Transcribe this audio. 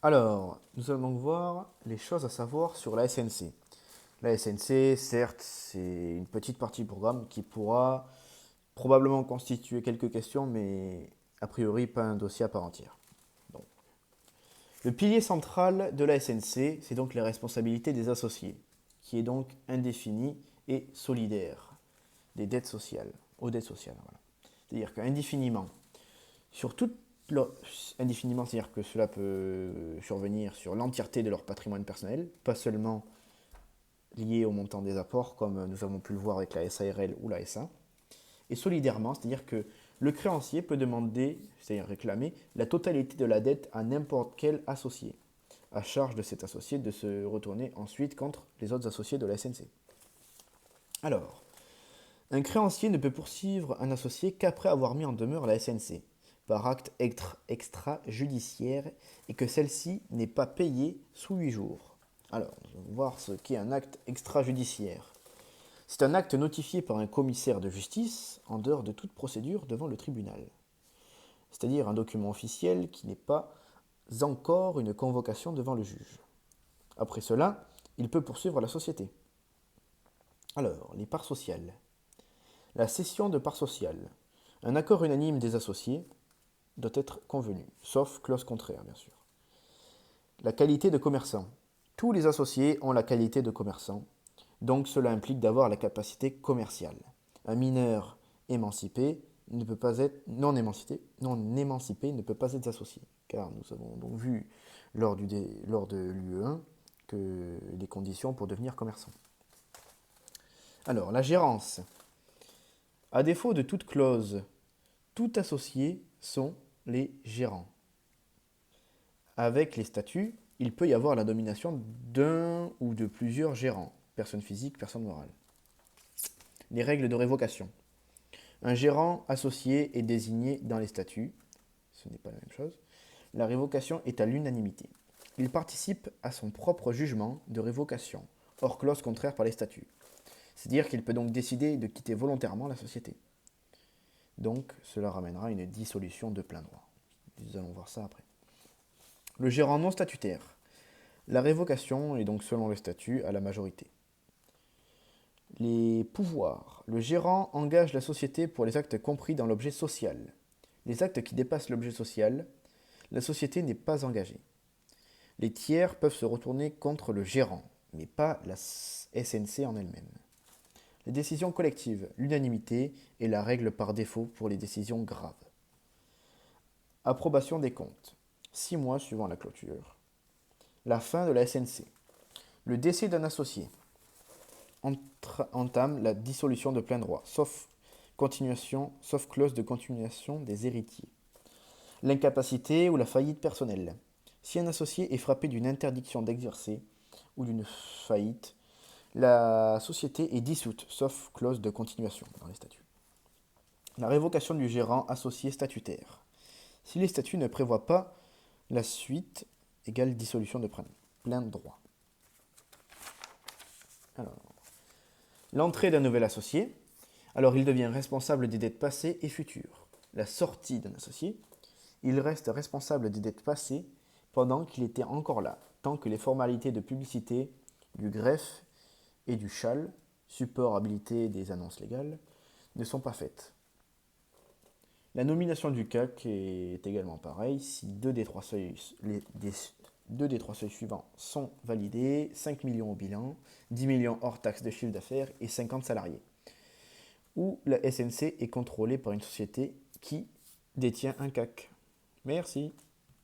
Alors, nous allons donc voir les choses à savoir sur la SNC. La SNC, certes, c'est une petite partie du programme qui pourra probablement constituer quelques questions, mais a priori pas un dossier à part entière. Donc, le pilier central de la SNC, c'est donc les responsabilités des associés, qui est donc indéfini et solidaire des dettes sociales, aux dettes sociales. Voilà. C'est-à-dire qu'indéfiniment, sur toute indéfiniment, c'est-à-dire que cela peut survenir sur l'entièreté de leur patrimoine personnel, pas seulement lié au montant des apports, comme nous avons pu le voir avec la SARL ou la SA, et solidairement, c'est-à-dire que le créancier peut demander, c'est-à-dire réclamer, la totalité de la dette à n'importe quel associé, à charge de cet associé de se retourner ensuite contre les autres associés de la SNC. Alors, un créancier ne peut poursuivre un associé qu'après avoir mis en demeure la SNC, par acte extrajudiciaire, et que celle-ci n'est pas payée sous 8 jours. Alors, nous allons voir ce qu'est un acte extrajudiciaire. C'est un acte notifié par un commissaire de justice en dehors de toute procédure devant le tribunal. C'est-à-dire un document officiel qui n'est pas encore une convocation devant le juge. Après cela, il peut poursuivre la société. Alors, les parts sociales. La cession de parts sociales. Un accord unanime des associés doit être convenu, sauf clause contraire, bien sûr. La qualité de commerçant. Tous les associés ont la qualité de commerçant, donc cela implique d'avoir la capacité commerciale. Un mineur émancipé ne peut pas être non émancipé ne peut pas être associé, car nous avons donc vu lors de l'UE1 que les conditions pour devenir commerçant. Alors, la gérance. À défaut de toute clause, tout associé sont les gérants. Avec les statuts, il peut y avoir la domination d'un ou de plusieurs gérants, personne physique, personne morale. Les règles de révocation. Un gérant associé est désigné dans les statuts, ce n'est pas la même chose. La révocation est à l'unanimité. Il participe à son propre jugement de révocation, hors clause contraire par les statuts. C'est-à-dire qu'il peut donc décider de quitter volontairement la société. Donc, cela ramènera une dissolution de plein droit. Nous allons voir ça après. Le gérant non statutaire. La révocation est donc selon le statut à la majorité. Les pouvoirs. Le gérant engage la société pour les actes compris dans l'objet social. Les actes qui dépassent l'objet social, la société n'est pas engagée. Les tiers peuvent se retourner contre le gérant, mais pas la SNC en elle-même. Les décisions collectives, l'unanimité est la règle par défaut pour les décisions graves. Approbation des comptes. 6 mois suivant la clôture. La fin de la SNC. Le décès d'un associé entame la dissolution de plein droit, sauf clause de continuation des héritiers. L'incapacité ou la faillite personnelle. Si un associé est frappé d'une interdiction d'exercer ou d'une faillite, la société est dissoute, sauf clause de continuation dans les statuts. La révocation du gérant associé statutaire. Si les statuts ne prévoient pas la suite, égale dissolution de plein droit. Alors, l'entrée d'un nouvel associé. Alors, il devient responsable des dettes passées et futures. La sortie d'un associé. Il reste responsable des dettes passées pendant qu'il était encore là, tant que les formalités de publicité, du greffe et du CHAL, support habilité des annonces légales, ne sont pas faites. La nomination du CAC est également pareille. Si deux des trois seuils suivants sont validés, 5 millions au bilan, 10 millions hors taxe de chiffre d'affaires et 50 salariés. Ou la SNC est contrôlée par une société qui détient un CAC. Merci.